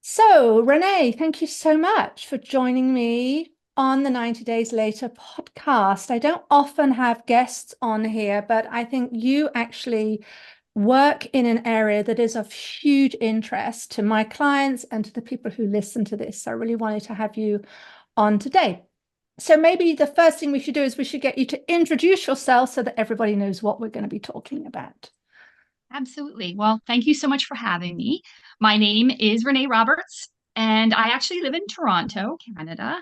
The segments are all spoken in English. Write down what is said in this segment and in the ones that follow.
So, Renay, thank you so much for joining me on the 90 Days Later podcast. I don't often have guests on here, but I think you actually work in an area that is of huge interest to my clients and to the people who listen to this. So I really wanted to have you on today. So maybe the first thing we should do is we should get you to introduce yourself so that everybody knows what we're going to be talking about. Absolutely. Well, thank you so much for having me. My name is Renay Roberts, and I actually live in Toronto, Canada.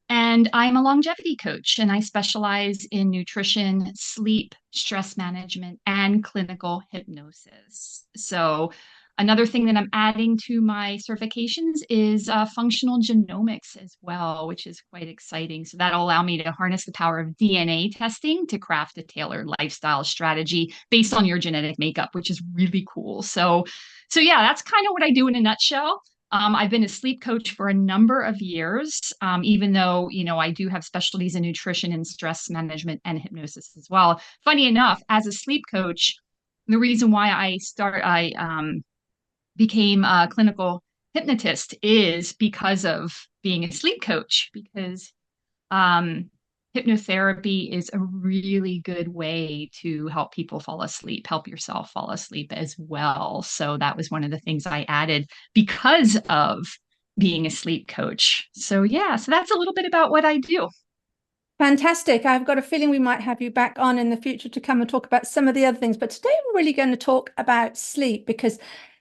And I'm a longevity coach, and I specialize in nutrition, sleep, stress management, and clinical hypnosis. So, another thing that I'm adding to my certifications is functional genomics as well, which is quite exciting. So, that'll allow me to harness the power of DNA testing to craft a tailored lifestyle strategy based on your genetic makeup, which is really cool. So yeah, that's kind of what I do in a nutshell. I've been a sleep coach for a number of years, even though, I do have specialties in nutrition and stress management and hypnosis as well. Funny enough, as a sleep coach, the reason why I became a clinical hypnotist is because of being a sleep coach, because um, hypnotherapy is a really good way to help people fall asleep, help yourself fall asleep as well. So that was one of the things I added because of being a sleep coach. So, yeah, so that's a little bit about what I do. Fantastic. I've got a feeling we might have you back on in the future to come and talk about some of the other things. But today we're really going to talk about sleep because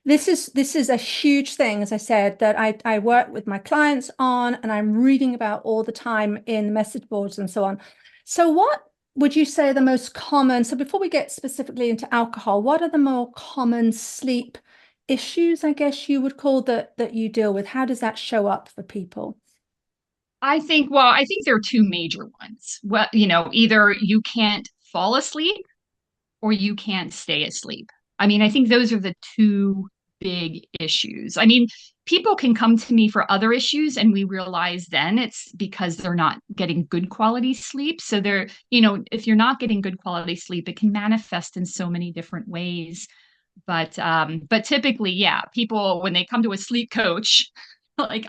this is a huge thing, as I said, that I work with my clients on and I'm reading about all the time in message boards and so on. So what would you say are the most common? So before we get specifically into alcohol, what are the more common sleep issues, I guess you would call that you deal with? How does that show up for people? I think there are two major ones. Well, either you can't fall asleep or you can't stay asleep. I mean, I think those are the two big issues. I mean, people can come to me for other issues, and we realize then it's because they're not getting good quality sleep. So if you're not getting good quality sleep, it can manifest in so many different ways. But typically, yeah, people when they come to a sleep coach, like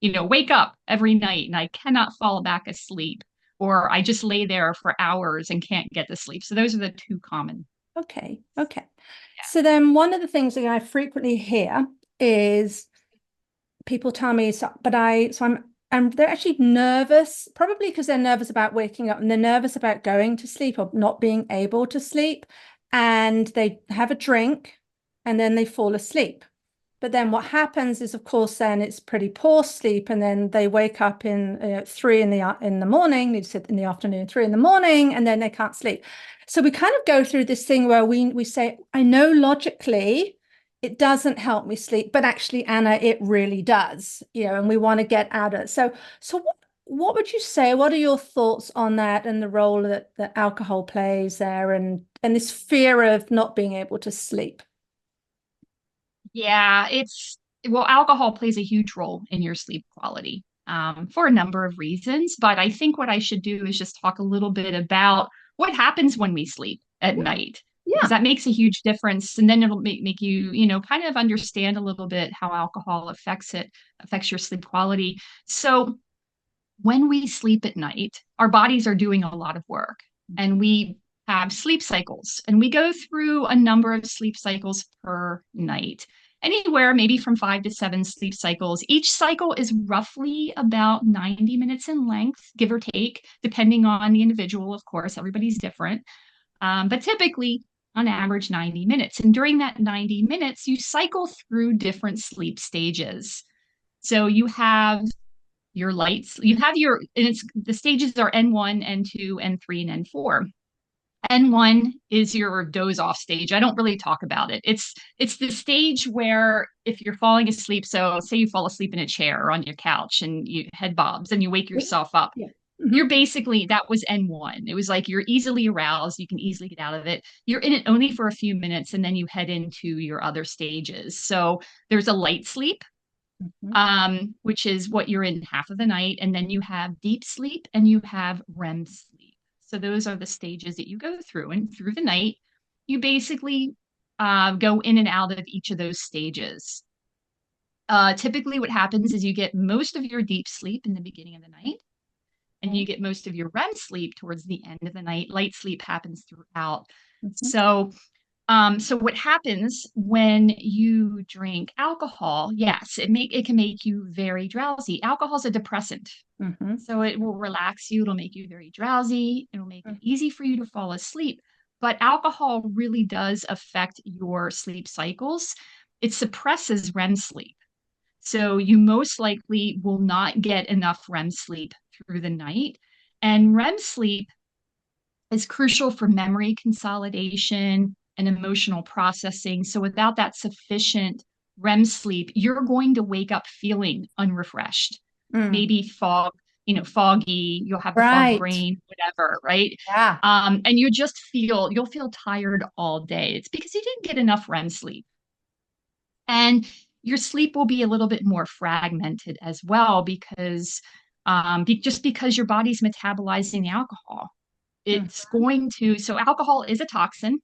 wake up every night and I cannot fall back asleep, or I just lay there for hours and can't get to sleep. So those are the two common. Okay, okay. So then one of the things that I frequently hear is people tell me, and they're actually nervous, probably because they're nervous about waking up and they're nervous about going to sleep or not being able to sleep. And they have a drink and then they fall asleep. But then what happens is, of course, then it's pretty poor sleep, and then they wake up in 3 in the morning. They sit in the afternoon, 3 in the morning, and then they can't sleep. So we kind of go through this thing where we say, I know logically it doesn't help me sleep, but actually, Anna, it really does. And we want to get out of it. So what would you say? What are your thoughts on that and the role that alcohol plays there, and this fear of not being able to sleep? Yeah, alcohol plays a huge role in your sleep quality for a number of reasons. But I think what I should do is just talk a little bit about what happens when we sleep at night, because Yeah. that makes a huge difference. And then it'll make you, kind of understand a little bit how alcohol affects your sleep quality. So when we sleep at night, our bodies are doing a lot of work, and we have sleep cycles, and we go through a number of sleep cycles per night, anywhere maybe from 5 to 7 sleep cycles. Each cycle is roughly about 90 minutes in length, give or take, depending on the individual. Of course, everybody's different, but typically on average 90 minutes. And during that 90 minutes, you cycle through different sleep stages. So you have your lights. You have and it's the stages are N1, N2, N3, and N4. N1 is your doze off stage. I don't really talk about it. It's the stage where if you're falling asleep, so say you fall asleep in a chair or on your couch and you head bobs and you wake yourself up. Yeah. You're Mhm. basically that was N1. It was like you're easily aroused, you can easily get out of it. You're in it only for a few minutes and then you head into your other stages. So there's a light sleep, Mhm. which is what you're in half of the night. And then you have deep sleep and you have REM sleep. So those are the stages that you go through. And through the night, you basically go in and out of each of those stages. Typically, what happens is you get most of your deep sleep in the beginning of the night, and you get most of your REM sleep towards the end of the night. Light sleep happens throughout. Mm-hmm. So what happens when you drink alcohol? Yes, it can make you very drowsy. Alcohol is a depressant, Mm-hmm. so it will relax you. It'll make you very drowsy. It'll make it easy for you to fall asleep. But alcohol really does affect your sleep cycles. It suppresses REM sleep. So you most likely will not get enough REM sleep through the night. And REM sleep is crucial for memory consolidation and emotional processing. So without that sufficient REM sleep, you're going to wake up feeling unrefreshed, Mm. maybe foggy, you'll have the fog Right. brain, whatever, right? Yeah. And you'll feel tired all day. It's because you didn't get enough REM sleep. And your sleep will be a little bit more fragmented as well because just because your body's metabolizing the alcohol. Mm. So alcohol is a toxin,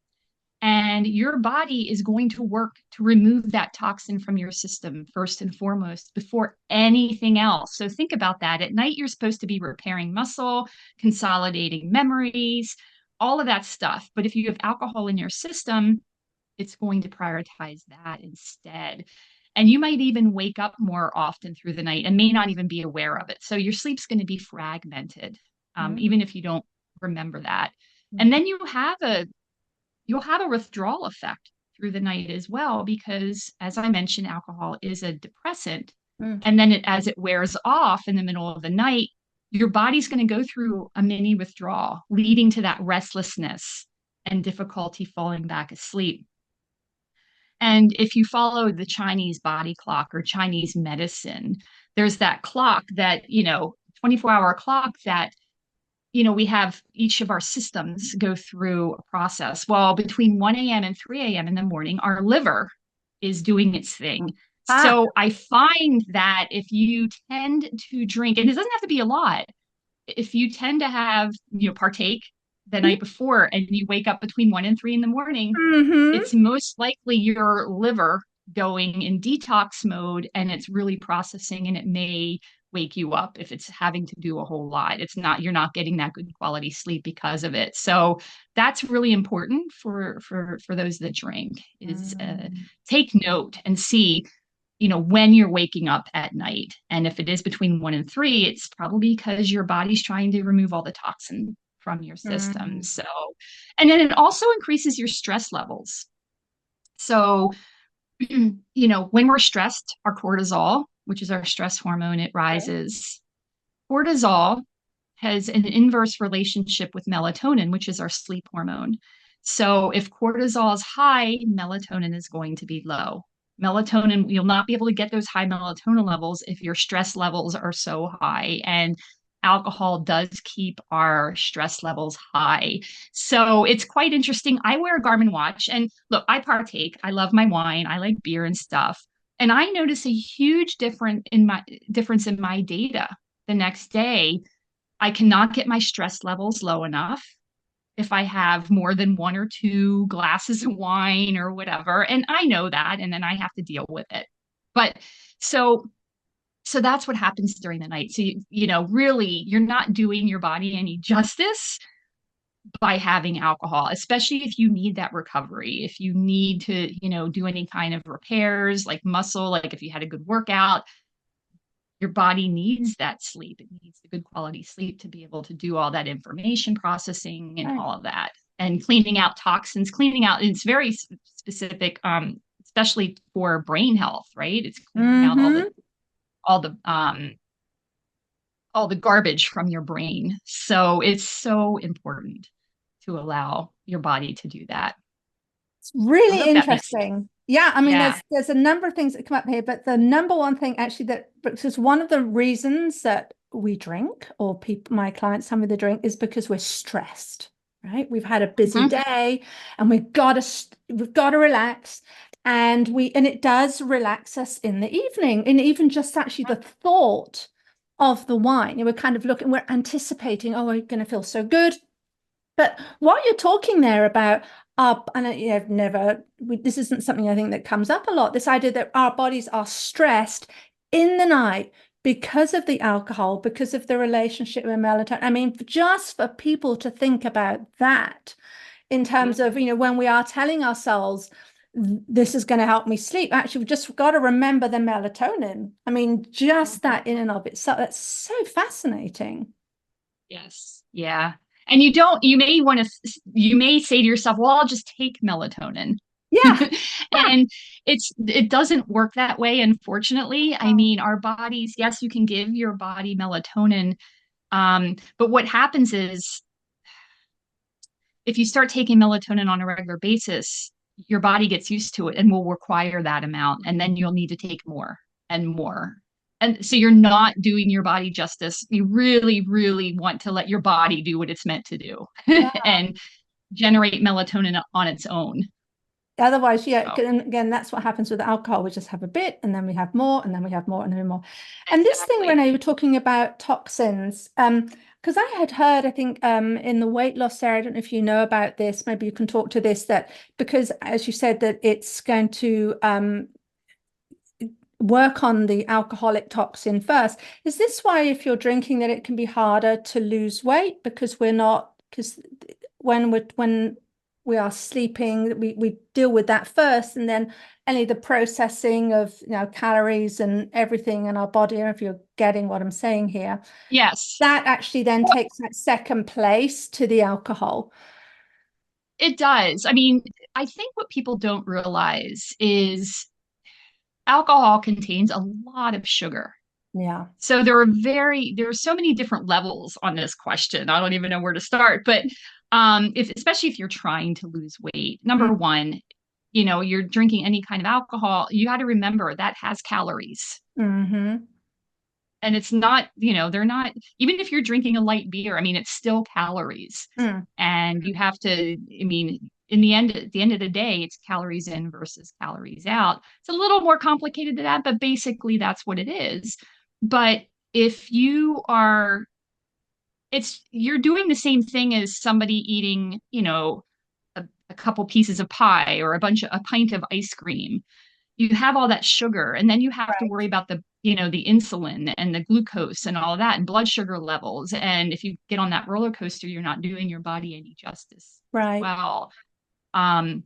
and your body is going to work to remove that toxin from your system first and foremost before anything else. So think about that. At night, you're supposed to be repairing muscle, consolidating memories, all of that stuff. But if you have alcohol in your system, it's going to prioritize that instead. And you might even wake up more often through the night and may not even be aware of it. So your sleep's going to be fragmented, Mm. even if you don't remember that. And Mm. then you'll have a withdrawal effect through the night as well, because as I mentioned, alcohol is a depressant. Mm. And then as it wears off in the middle of the night, your body's going to go through a mini withdrawal, leading to that restlessness and difficulty falling back asleep. And if you follow the Chinese body clock or Chinese medicine, there's that clock that, 24-hour clock that, we have each of our systems go through a process. Well, between 1 a.m. and 3 a.m. in the morning, our liver is doing its thing. Ah. So I find that if you tend to drink, and it doesn't have to be a lot, if you tend to partake the night before and you wake up between 1 and 3 in the morning, Mm-hmm. it's most likely your liver going in detox mode and it's really processing, and it may wake you up if it's having to do a whole lot. You're not getting that good quality sleep because of it. So that's really important for those that drink is Mm. take note and see when you're waking up at night. And if it is between 1 and 3, it's probably because your body's trying to remove all the toxin from your system. Mm. So, and then it also increases your stress levels. So, when we're stressed, our cortisol, which is our stress hormone, it Okay. rises. Cortisol has an inverse relationship with melatonin, which is our sleep hormone. So if cortisol is high, melatonin is going to be low. Melatonin, you'll not be able to get those high melatonin levels if your stress levels are so high. And alcohol does keep our stress levels high. So it's quite interesting. I wear a Garmin watch, and look, I partake. I love my wine. I like beer and stuff. And I notice a huge difference in my data the next day. I cannot get my stress levels low enough if I have more than 1 or 2 glasses of wine or whatever. And I know that, and then I have to deal with it. But so that's what happens during the night. So really you're not doing your body any justice by having alcohol, especially if you need that recovery, if you need to, do any kind of repairs like muscle, like if you had a good workout, your body needs that sleep. It needs the good quality sleep to be able to do all that information processing and Right. all of that. And cleaning out toxins, it's very specific, especially for brain health, right? It's cleaning out Mm-hmm. all the um all the garbage from your brain. So it's so important to allow your body to do that. It's I really hope that makes sense. interesting. Yeah, I mean, Yeah. there's a number of things that come up here, but the number one thing actually that because one of the reasons that we drink or people, my clients tell me they drink is because we're stressed, right? We've had a busy Mhm. day and we've got to relax, and it does relax us in the evening, and even just actually the thought of the wine, we're kind of looking, we're anticipating, oh, we're going to feel so good. But what you're talking there about and I've never, this isn't something I think that comes up a lot, this idea that our bodies are stressed in the night because of the alcohol, because of the relationship with melatonin. I mean, just for people to think about that in terms of, when we are telling ourselves this is going to help me sleep, actually, we've just got to remember the melatonin. I mean, just that in and of itself, that's so fascinating. Yes. Yeah. And you may say to yourself, well, I'll just take melatonin. Yeah. And it doesn't work that way, unfortunately. I mean, our bodies, yes, you can give your body melatonin. But what happens is if you start taking melatonin on a regular basis, your body gets used to it and will require that amount. And then you'll need to take more and more. And so you're not doing your body justice. You really, really want to let your body do what it's meant to do Yeah. and generate melatonin on its own. Otherwise, yeah, So, and again, that's what happens with alcohol. We just have a bit, and then we have more, and then we have more, and then more. And this thing, exactly. Renee, you were talking about toxins, because I had heard, I think, in the weight loss area, I don't know if you know about this, maybe you can talk to this, that because, as you said, that it's going to work on the alcoholic toxin first. Is this why, if you're drinking, that it can be harder to lose weight because we're not, because when we are sleeping, we deal with that first, and then any of the processing of calories and everything in our body, I don't know if you're getting what I'm saying here, Yes, that actually then takes that second place to the alcohol. it does. I mean, I think what people don't realize is alcohol contains a lot of sugar. Yeah. So there are so many different levels on this question. I don't even know where to start, but if especially if you're trying to lose weight, number Mm. one, you're drinking any kind of alcohol, you got to remember that has calories. Mm-hmm. And it's not, they're not, even if you're drinking a light beer, I mean, it's still calories. Mm. And you have to, I mean, in the end, at the end of the day, it's calories in versus calories out. It's a little more complicated than that, but basically that's what it is. But if you are, you're doing the same thing as somebody eating, a couple pieces of pie or a pint of ice cream. You have all that sugar, and then you have to Right. worry about the insulin and the glucose and all that and blood sugar levels. And if you get on that roller coaster, you're not doing your body any justice as Right. well. Um,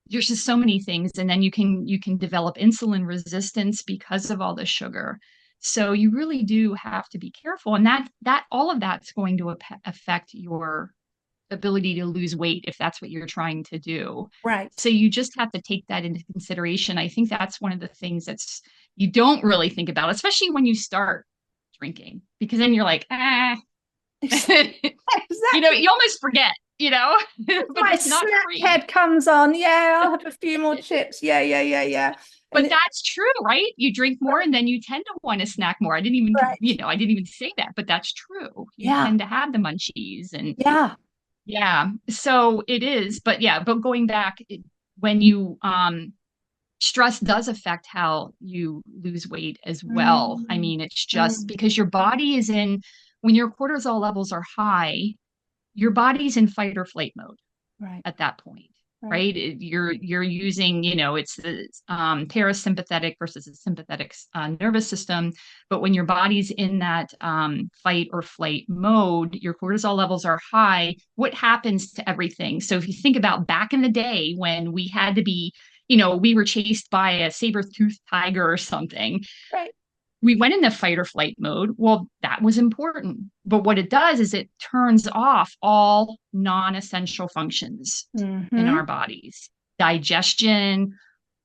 there's just so many things, and then you can develop insulin resistance because of all the sugar. So you really do have to be careful, and that all of that's going to affect your ability to lose weight if that's what you're trying to do. Right. So you just have to take that into consideration. I think that's one of the things that's you don't really think about, especially when you start drinking, because then you're like, ah, Exactly. you almost forget, but My it's not snack free. head comes on. Yeah, I'll have a few more chips. Yeah, yeah, yeah, yeah. And But that's true, right? You drink more and then you tend to want to snack more. right. I didn't even say that, but that's true. You Yeah. tend to have the munchies and Yeah. yeah. So it is, but yeah, but going back when you stress does affect how you lose weight as well. I Mm, mean, it's just mm, because your body is in when your cortisol levels are high, your body's in fight or flight mode right. at that point, Right. right? You're using, it's the parasympathetic versus the sympathetic nervous system. But when your body's in that fight or flight mode, your cortisol levels are high. What happens to everything? So if you think about back in the day when we had to be, we were chased by a saber-toothed tiger or something, Right. we went into fight or flight mode. Well, that was important. But what it does is it turns off all non essential functions in Mm-hmm. our bodies. Digestion,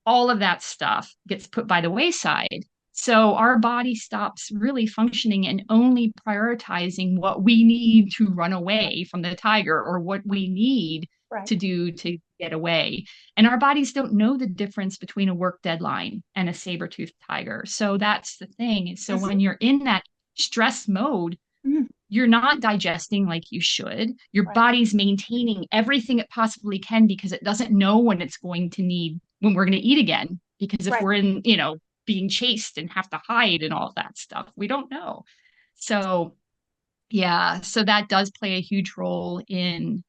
all of that stuff gets put by the wayside. So our body stops really functioning and only prioritizing what we need to run away from the tiger or what we need Right. to do to get away. And our bodies don't know the difference between a work deadline and a saber-toothed tiger. So that's the thing. So Mhm. when you're in that stress mode, Mm, you're not digesting like you should. Your right. body's maintaining everything it possibly can because it doesn't know when it's going to need, when we're going to eat again. Because if Right. we're in, being chased and have to hide and all that stuff, we don't know. So, yeah, so that does play a huge role in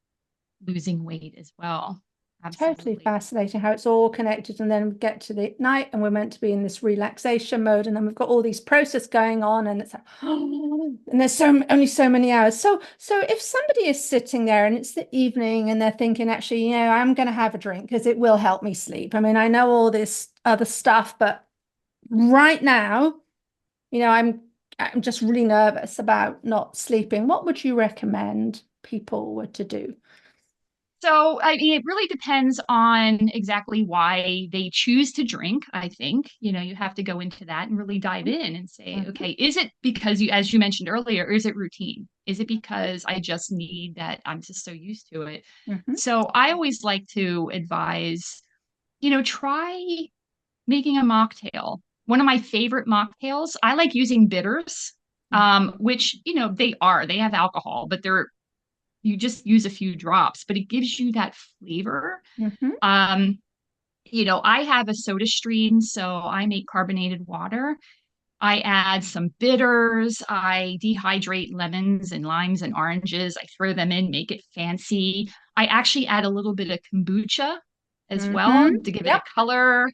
losing weight as well. Totally Absolutely. fascinating how it's all connected. And then we get to the night and we're meant to be in this relaxation mode. And then we've got all these process going on and it's like, and there's only so many hours. So if somebody is sitting there and it's the evening and they're thinking, actually, I'm going to have a drink because it will help me sleep. I mean, I know all this other stuff, but right now, I'm just really nervous about not sleeping. What would you recommend people were to do? So, I mean, it really depends on exactly why they choose to drink. I think, you have to go into that and really dive in and say, Mhm, okay, is it because as you mentioned earlier, is it routine? Is it because I just need that? I'm just so used to it. mhm, So I always like to advise, try making a mocktail. One of my favorite mocktails, I like using bitters, which, they have alcohol, but you just use a few drops, but it gives you that flavor. mhm, Um, I have a soda stream, so I make carbonated water. I add some bitters. I dehydrate lemons and limes and oranges. I throw them in, make it fancy. I actually add a little bit of kombucha as well mhm. to give it a Yep, color,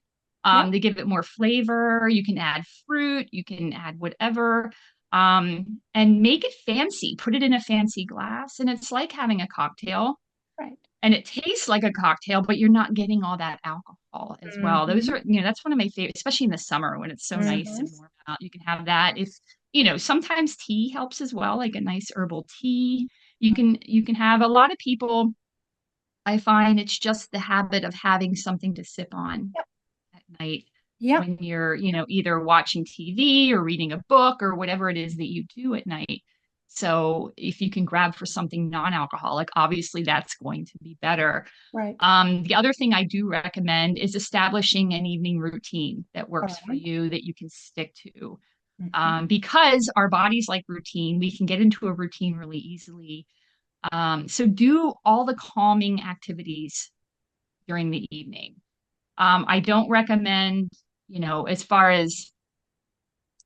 yep, to give it more flavor. You can add fruit, you can add whatever, and make it fancy. Put it in a fancy glass, and it's like having a cocktail right. and it tastes like a cocktail, but you're not getting all that alcohol as well. Those Mhm, are, that's one of my favorite, especially in the summer when it's so nice mhm, and warm out. You can have that. If, sometimes tea helps as well, like a nice herbal tea. You can have a lot of people. I find it's just the habit of having something to sip on yep, at night yep, when you're, either watching TV or reading a book or whatever it is that you do at night. So if you can grab for something non-alcoholic, obviously that's going to be better. right. The other thing I do recommend is establishing an evening routine that All works for right. you that you can stick to. Mhm, Because our bodies like routine, we can get into a routine really easily. So do all the calming activities during the evening. I don't recommend, as far as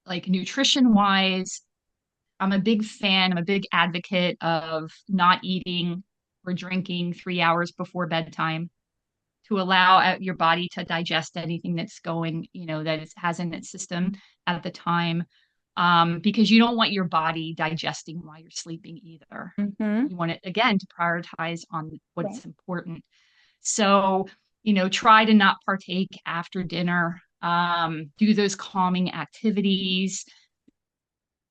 like nutrition wise, I'm a big advocate of not eating or drinking 3 hours before bedtime to allow your body to digest anything that's going, that it has in its system at the time. Because you don't want your body digesting while you're sleeping either. mhm, You want it, again, to prioritize on right. what's important. So, try to not partake after dinner. Do those calming activities,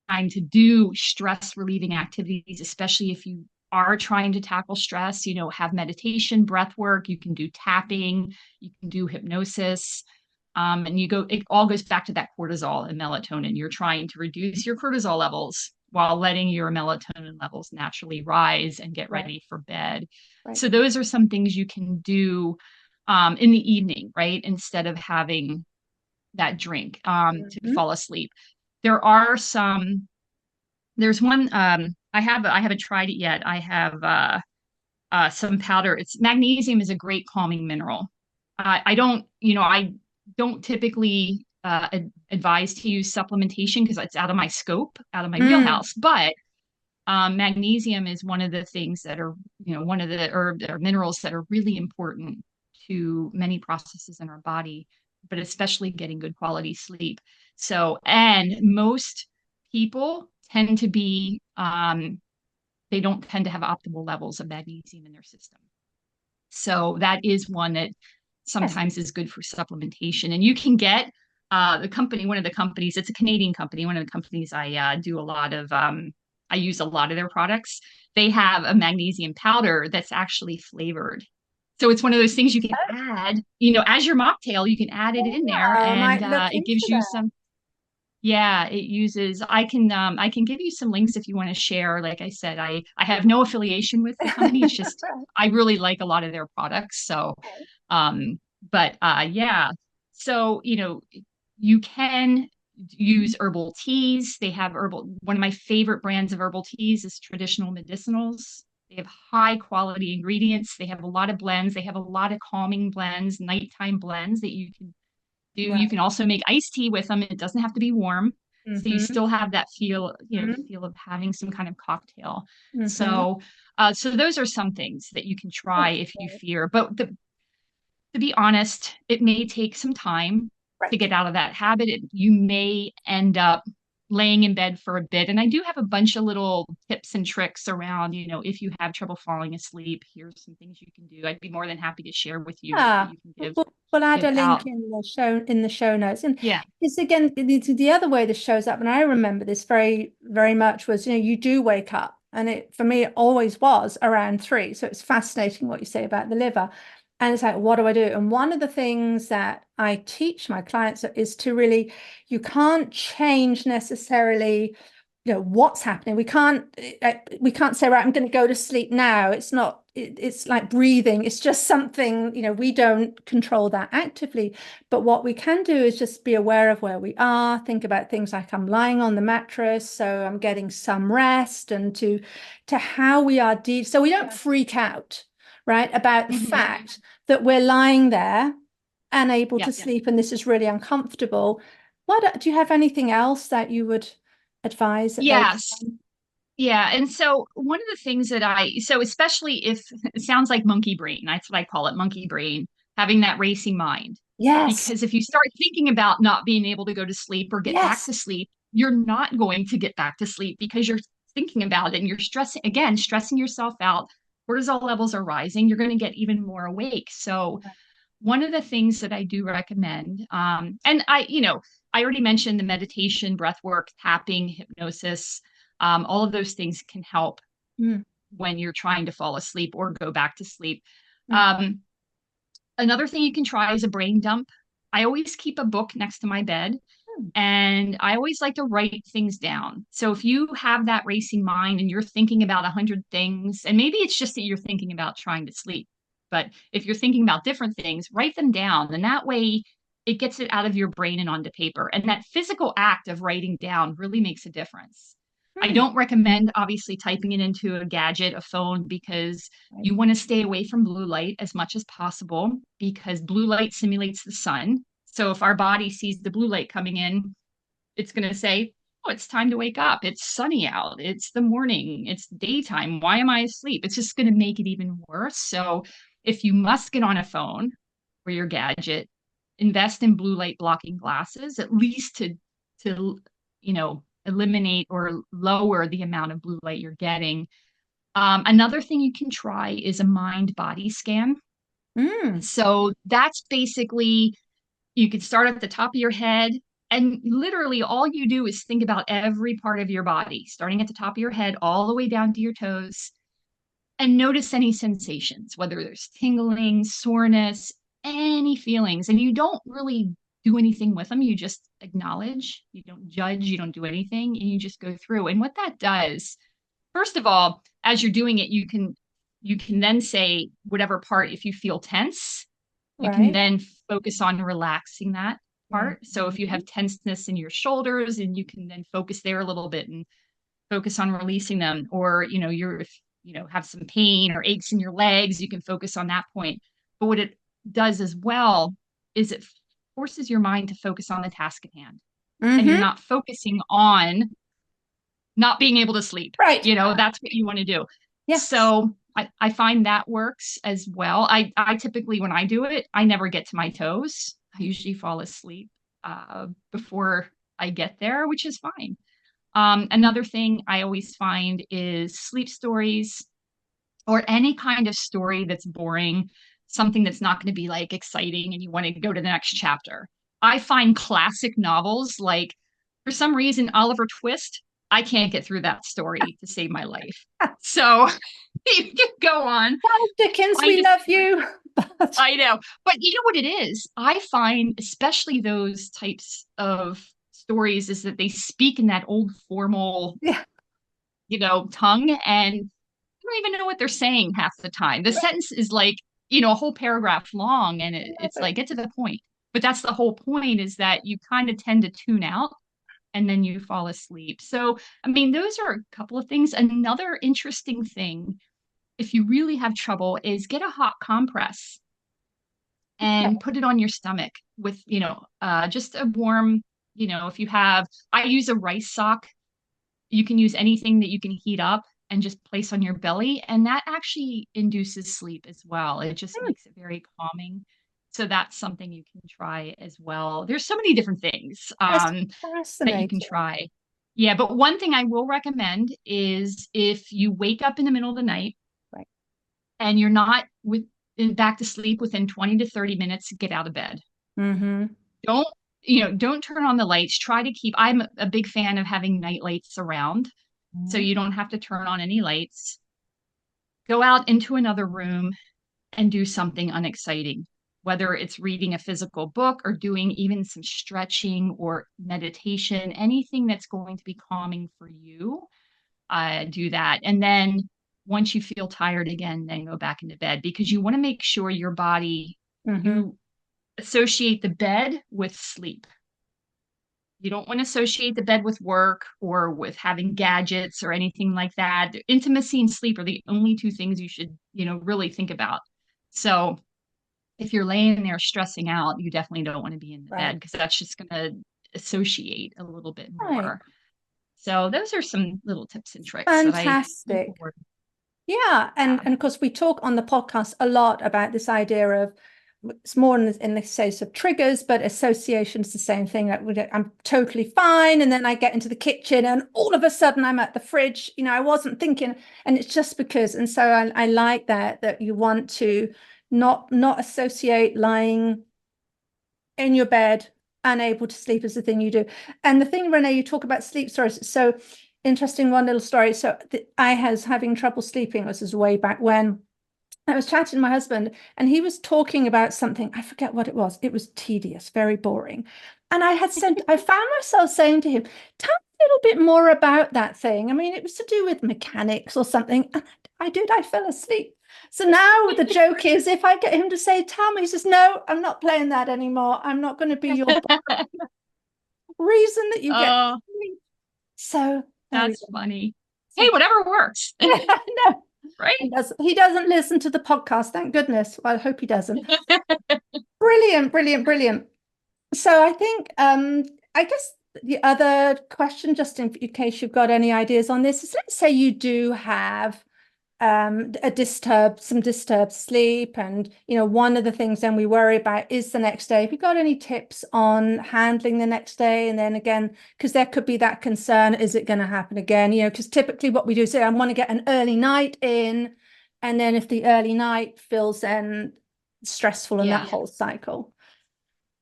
time to do stress relieving activities, especially if you are trying to tackle stress, have meditation, breath work, you can do tapping, you can do hypnosis. And it all goes back to that cortisol and melatonin. You're trying to reduce your cortisol levels while letting your melatonin levels naturally rise and get Right, ready for bed. right. So those are some things you can do in the evening, right? Instead of having that drink to Mhm, fall asleep. There are some there's one I haven't tried it yet. I have some powder. It's magnesium is a great calming mineral. I don't typically advise to use supplementation because it's out of my scope, out of my mm, wheelhouse. But magnesium is one of the things that are, one of the herb or minerals that are really important to many processes in our body, but especially getting good quality sleep. So, and most people tend to be, they don't tend to have optimal levels of magnesium in their system. So that is one that yes. sometimes is good for supplementation. And you can get one of the companies, it's a Canadian company, one of the companies I use a lot of their products. They have a magnesium powder that's actually flavored. So it's one of those things you can add, as your mocktail, you can add it in there Oh, I and might look it into gives you that. some, yeah, it uses, I can give you some links if you want to share. Like I said, I have no affiliation with the company. It's just I really like a lot of their products. So um but yeah. So, you can use herbal teas. They have one of my favorite brands of herbal teas is Traditional Medicinals. They have high quality ingredients. They have a lot of blends. They have a lot of calming blends, nighttime blends that you can do. Right. You can also make iced tea with them. It doesn't have to be warm. So you Mm-hmm. still have that feel, the Mm-hmm. feel of having some kind of cocktail. Mm-hmm. So, so those are some things that you can try That's if you great. fear. But to be honest, it may take some time to Right. get out of that habit. You may end up laying in bed for a bit. And I do have a bunch of little tips and tricks around, if you have trouble falling asleep, here's some things you can do. I'd be more than happy to share with you that Yeah, you can give we'll add give a link out. in the show notes. And Yeah. it's again the other way this shows up, and I remember this very, very much was, you do wake up, and it for me it always was around 3. So it's fascinating what you say about the liver. And it's like, what do I do? And one of the things that I teach my clients is to really, you can't change necessarily, what's happening. We can't say, right, I'm going to go to sleep now. It's not, it's like breathing. It's just something, we don't control that actively. But what we can do is just be aware of where we are, think about things like I'm lying on the mattress, so I'm getting some rest, and to how we are so we don't freak out, right, about the Mhm. fact that we're lying there and able Yeah. to sleep, and this is really uncomfortable. Do you have anything else that you would advise that they Yes. can? Yeah. And so one of the things that so especially if it sounds like monkey brain, that's what I call it, monkey brain, having that racing mind. Yes, Because if you start thinking about not being able to go to sleep or get back yes, to sleep, you're not going to get back to sleep because you're thinking about it and you're stressing yourself out. Cortisol levels are rising. You're going to get even more awake. So one of the things that I do recommend, and I already mentioned the meditation, breath work, tapping, hypnosis, all of those things can help mm, when you're trying to fall asleep or go back to sleep. mm, Um, Another thing you can try is a brain dump. I always keep a book next to my bed mm. and I always like to write things down. So if you have that racing mind and you're thinking about 100 things, and maybe it's just that you're thinking about trying to sleep, but if you're thinking about different things, write them down. And that way it gets it out of your brain and onto paper. And that physical act of writing down really makes a difference. I Mm. don't recommend obviously typing it into a gadget, a phone, because Right. you want to stay away from blue light as much as possible because blue light simulates the sun. So if our body sees the blue light coming in, it's going to say, oh, it's time to wake up. It's sunny out. It's the morning. It's daytime. Why am I asleep? It's just going to make it even worse. So if you must get on a phone or your gadget, invest in blue light blocking glasses, at least to eliminate or lower the amount of blue light you're getting. Another thing you can try is a mind body scan. Mm. So that's basically you can start at the top of your head, and literally all you do is think about every part of your body, starting at the top of your head all the way down to your toes, and notice any sensations, whether there's tingling, soreness, any feelings. And you don't really do anything with them. You just acknowledge, you don't judge, you don't do anything, and you just go through. And what that does, first of all, as you're doing it, you can then say whatever part, if you feel tense, you can Right. then focus on relaxing that Mm. part. So if you have tenseness in your shoulders, and you can then focus there a little bit and focus on releasing them, or you're if have some pain or aches in your legs, you can focus on that point. But what it does as well is it forces your mind to focus on the task at hand, and you're Mm-hmm. not focusing on not being able to sleep. Right. That's what you want to do. Yes. So I find that works as well. I typically, when I do it, I never get to my toes. I usually fall asleep before I get there, which is fine. Another thing I always find is sleep stories, or any kind of story that's boring, something that's not going to be like exciting and you want to go to the next chapter. I find classic novels like, for some reason, Oliver Twist, I can't get through that story to save my life. So you can go on, Charles Dickens, find we a love you. But I know. But you know what it is? I find, especially those types of stories, is that they speak in that old formal, yeah, tongue, and don't even know what they're saying half the time. The sentence is like, a whole paragraph long, and love it's it. like, get to the point. But that's the whole point, is that you kind of tend to tune out and then you fall asleep. So, I mean, those are a couple of things. Another interesting thing, if you really have trouble, is get a hot compress Okay. and put it on your stomach with, just a warm, if you have, I use a rice sock. You can use anything that you can heat up and just place on your belly. And that actually induces sleep as well. It just Mm. makes it very calming. So that's something you can try as well. There's so many different things That's that you can fascinating. try. Yeah, but one thing I will recommend is if you wake up in the middle of the night Right. and you're not back to sleep within 20 to 30 minutes, get out of bed. Mm-hmm. Don't, don't turn on the lights. Try to keep, I'm a big fan of having night lights around so you don't have to turn on any lights. Go out into another room and do something unexciting, whether it's reading a physical book or doing even some stretching or meditation, anything that's going to be calming for you, do that. And then once you feel tired again, then go back into bed because you want to make sure your body, Mm-hmm. you associate the bed with sleep. You don't want to associate the bed with work or with having gadgets or anything like that. Intimacy and sleep are the only two things you should, really think about. So if you're laying there stressing out, you definitely don't want to be in the bed Right. because that's just going to associate a little bit Right. more. So those are some little tips and tricks that I do Fantastic. forward. Yeah, Yeah. and of course we talk on the podcast a lot about this idea of it's more in the case of triggers, but association is the same thing. Like I'm totally fine, and then I get into the kitchen, and all of a sudden I'm at the fridge. I wasn't thinking, and it's just because. And so I like that you want to not associate lying in your bed unable to sleep is the thing you do. And the thing, Renay, you talk about sleep stories. So interesting, one little story. So I was having trouble sleeping. This is way back when. I was chatting to my husband and he was talking about something. I forget what it was. It was tedious, very boring. And I found myself saying to him, tell me a little bit more about that thing. I mean, it was to do with mechanics or something. And I fell asleep. So now the joke is if I get him to say, tell me, he says, no, I'm not playing that anymore. I'm not going to be your reason that you get Oh, sleep. So there we that's go. funny. So Hey, whatever works, no, right? he doesn't listen to the podcast, thank goodness. Well, I hope he doesn't. Brilliant, brilliant, brilliant. So I think I guess the other question, just in case you've got any ideas on this, is let's say you do have some disturbed sleep, and one of the things then we worry about is the next day. Have you got any tips on handling the next day? And then again, because there could be that concern, is it going to happen again? Because typically what we do is say, I want to get an early night in, and then if the early night feels then stressful in that Yeah. whole cycle.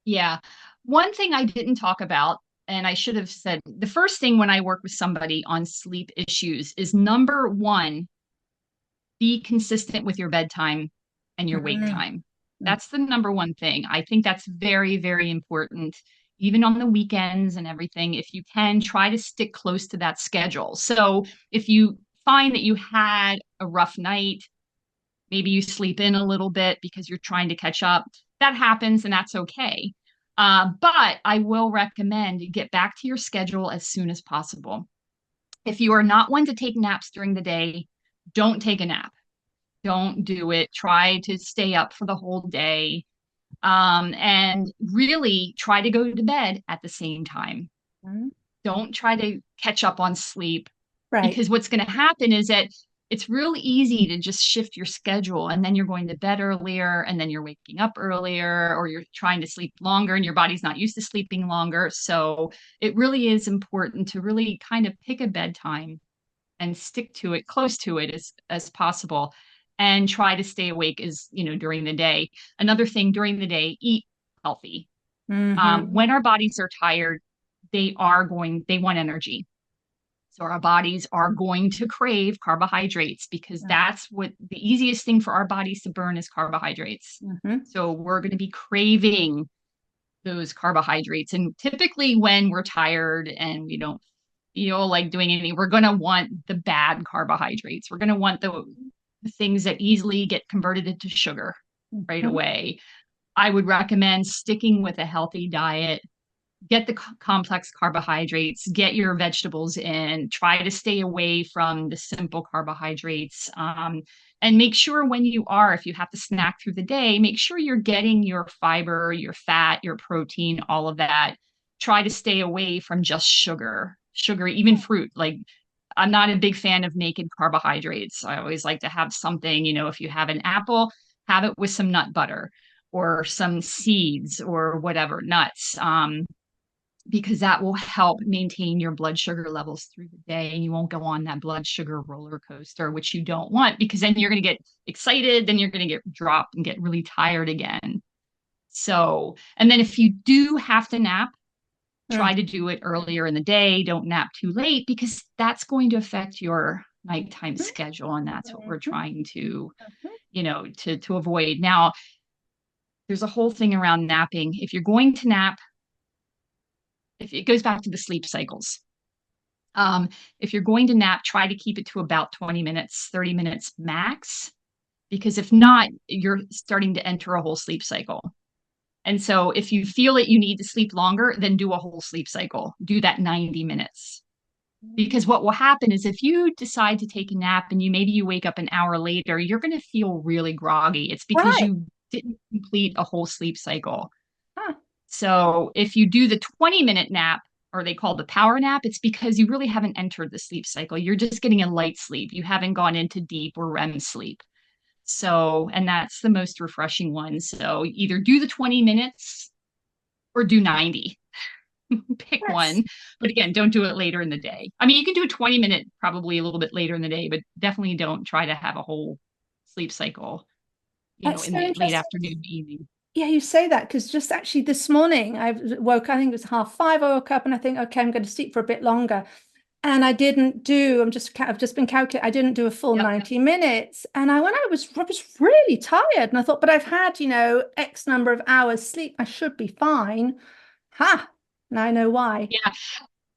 Yeah. One thing I didn't talk about, and I should have said, the first thing when I work with somebody on sleep issues is number one, be consistent with your bedtime and your wake Mm. time. That's the number one thing. I think that's very, very important. Even on the weekends and everything, if you can, try to stick close to that schedule. So if you find that you had a rough night, maybe you sleep in a little bit because you're trying to catch up, that happens and that's okay. But I will recommend you get back to your schedule as soon as possible. If you are not one to take naps during the day, don't take a nap. Don't do it. Try to stay up for the whole day. And really try to go to bed at the same time. Mm. Don't try to catch up on sleep Right. because what's going to happen is that it's really easy to just shift your schedule and then you're going to bed earlier and then you're waking up earlier or you're trying to sleep longer and your body's not used to sleeping longer. So it really is important to really kind of pick a bedtime and stick to it, close to it as possible, and try to stay awake as during the day. Another thing during the day, eat healthy. Hmm. When our bodies are tired, they want energy. So our bodies are going to crave carbohydrates because that's what the easiest thing for our bodies to burn is carbohydrates. Hmm. So we're going to be craving those carbohydrates. And typically when we're tired and we don't feel like doing anything, we're going to want the bad carbohydrates. We're going to want the things that easily get converted into sugar right Hmm. away. I would recommend sticking with a healthy diet. Get the complex carbohydrates, get your vegetables in, try to stay away from the simple carbohydrates. And make sure if you have to snack through the day, make sure you're getting your fiber, your fat, your protein, all of that. Try to stay away from just sugar, even fruit. Like I'm not a big fan of naked carbohydrates. I always like to have something, if you have an apple, have it with some nut butter. or some seeds or whatever, nuts, because that will help maintain your blood sugar levels through the day. And you won't go on that blood sugar roller coaster, which you don't want, because then you're going to get excited, then you're going to get dropped and get really tired again. So, and then if you do have to nap, Mm. try to do it earlier in the day. Don't nap too late, because that's going to affect your nighttime Mhm. schedule. And that's what we're Mhm. trying to, Mhm. to avoid. Now, there's a whole thing around napping. If you're going to nap, if it goes back to the sleep cycles. If you're going to nap, try to keep it to about 20 minutes, 30 minutes max, because if not, you're starting to enter a whole sleep cycle. And so if you feel that you need to sleep longer, then do a whole sleep cycle. Do that 90 minutes. Because what will happen is if you decide to take a nap and you wake up an hour later, you're going to feel really groggy. It's because Right. you didn't complete a whole sleep cycle. Huh. So if you do the 20-minute nap, or they call the power nap, it's because you really haven't entered the sleep cycle. You're just getting a light sleep. You haven't gone into deep or REM sleep. So, and that's the most refreshing one. So either do the 20 minutes or do 90. Pick Yes. one. But again, don't do it later in the day. I mean, you can do a 20-minute probably a little bit later in the day, but definitely don't try to have a whole sleep cycle, That's in so the late interesting. afternoon, evening. Yeah, you say that because just actually this morning I think it was 5:30. I woke up and I think, okay, I'm going to sleep for a bit longer. And I didn't do, I've just been calculating, I didn't do a full Yep. 90 minutes. And I was really tired. And I thought, but I've had, X number of hours sleep. I should be fine. Ha, now I know why. Yeah.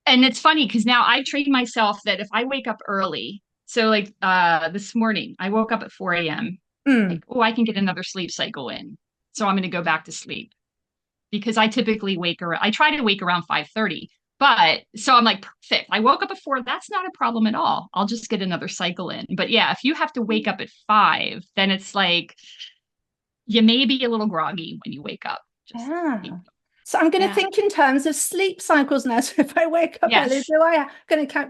And it's funny because now I've trained myself that if I wake up early, so like this morning, I woke up at 4 a.m. Mm. Like, oh, I can get another sleep cycle in. So I'm going to go back to sleep, because I typically I try to wake around 5:30. But so I'm like, perfect. I woke up at 4. That's not a problem at all. I'll just get another cycle in. But yeah, if you have to wake up at 5, then it's like you may be a little groggy when you wake up. Just, Yeah. So I'm going to yeah. think in terms of sleep cycles now. So if I wake up early, Yes.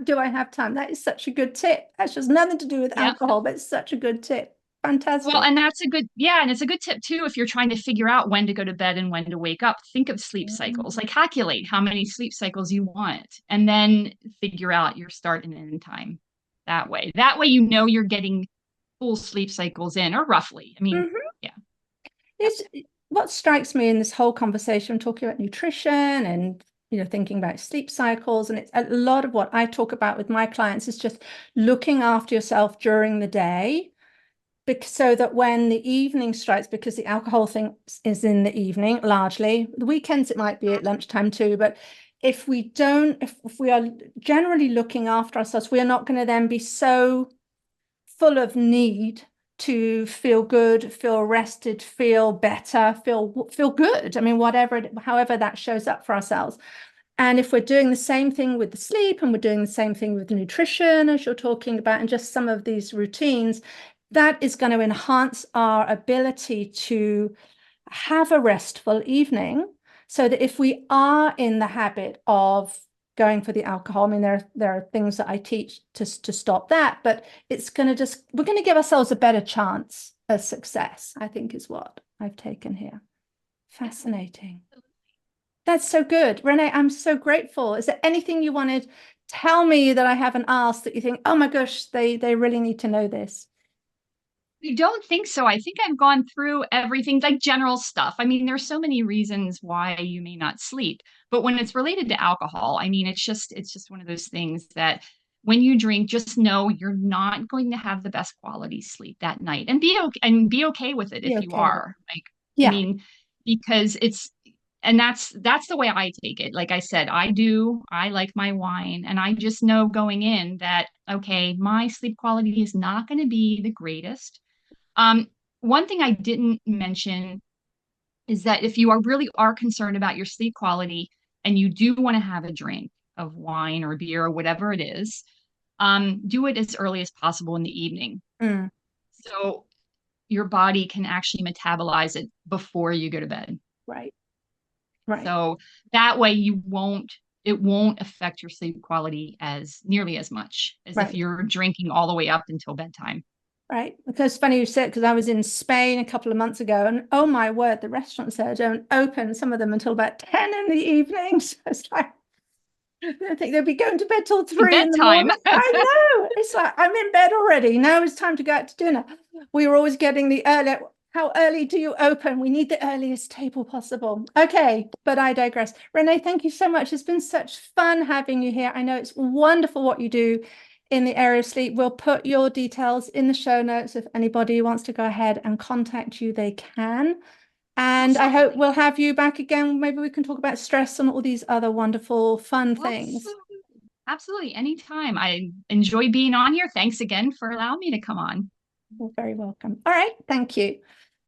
do I have time? That is such a good tip. That's just nothing to do with Yep. alcohol, but it's such a good tip. Well, Fantastic. and that's a good, yeah, and it's a good tip too if you're trying to figure out when to go to bed and when to wake up. Think of sleep cycles, Mm. like calculate how many sleep cycles you want, and then figure out your start and end time that way. That way, you're getting full sleep cycles in, or roughly. I mean, Mhm. yeah. Yep. It's what strikes me in this whole conversation, talking about nutrition and thinking about sleep cycles, and it's a lot of what I talk about with my clients is just looking after yourself during the day, so that when the evening strikes, because the alcohol thing is in the evening largely, the weekends it might be at lunchtime too, but if we are generally looking after ourselves, we are not going to then be so full of need to feel good, feel rested, feel better, feel good. I mean, however that shows up for ourselves. And if we're doing the same thing with the sleep and we're doing the same thing with the nutrition, as you're talking about, and just some of these routines, that is going to enhance our ability to have a restful evening, so that if we are in the habit of going for the alcohol, I mean, there are things that I teach to stop that, but we're going to give ourselves a better chance of success, I think is what I've taken here. Yeah. Fascinating. That's so good. Renay, I'm so grateful. Is there anything you want to tell me that I haven't asked that you think, oh my gosh, they really need to know this? I don't think so. I think I've gone through everything, like general stuff. I mean, there's so many reasons why you may not sleep, but when it's related to alcohol, I mean, it's just one of those things that when you drink, just know you're not going to have the best quality sleep that night, and be okay with it Be if you okay with it. are. Like, I Yeah, mean, because and that's the way I take it. Like I said, I like my wine, and I just know going in that, okay, my sleep quality is not going to be the greatest. um, One thing I didn't mention is that if you are concerned about your sleep quality and you do want to have a drink of wine or beer or whatever it is, do it as early as possible in the evening. mm, So your body can actually metabolize it before you go to bed. right, right, So that way it won't affect your sleep quality as nearly as much as if right. you're drinking all the way up until bedtime. Right. Because funny you said, because I was in Spain a couple of months ago, and oh my word, the restaurants there don't open, some of them until about 10 in the evening. So it's like, I think they'll be going to bed till 3 in the Bedtime. morning. I know. It's like, I'm in bed already. Now it's time to go out to dinner. We were always getting the early, how early do you open? We need the earliest table possible. Okay, but I digress. Renay, thank you so much. It's been such fun having you here. I know it's wonderful what you do in the area of sleep. We'll put your details in the show notes. If anybody wants to go ahead and contact you, they can. And I hope we'll have you back again. Maybe we can talk about stress and all these other wonderful, fun things. Absolutely. Absolutely. Anytime. I enjoy being on here. Thanks again for allowing me to come on. You're very welcome. All right. Thank you.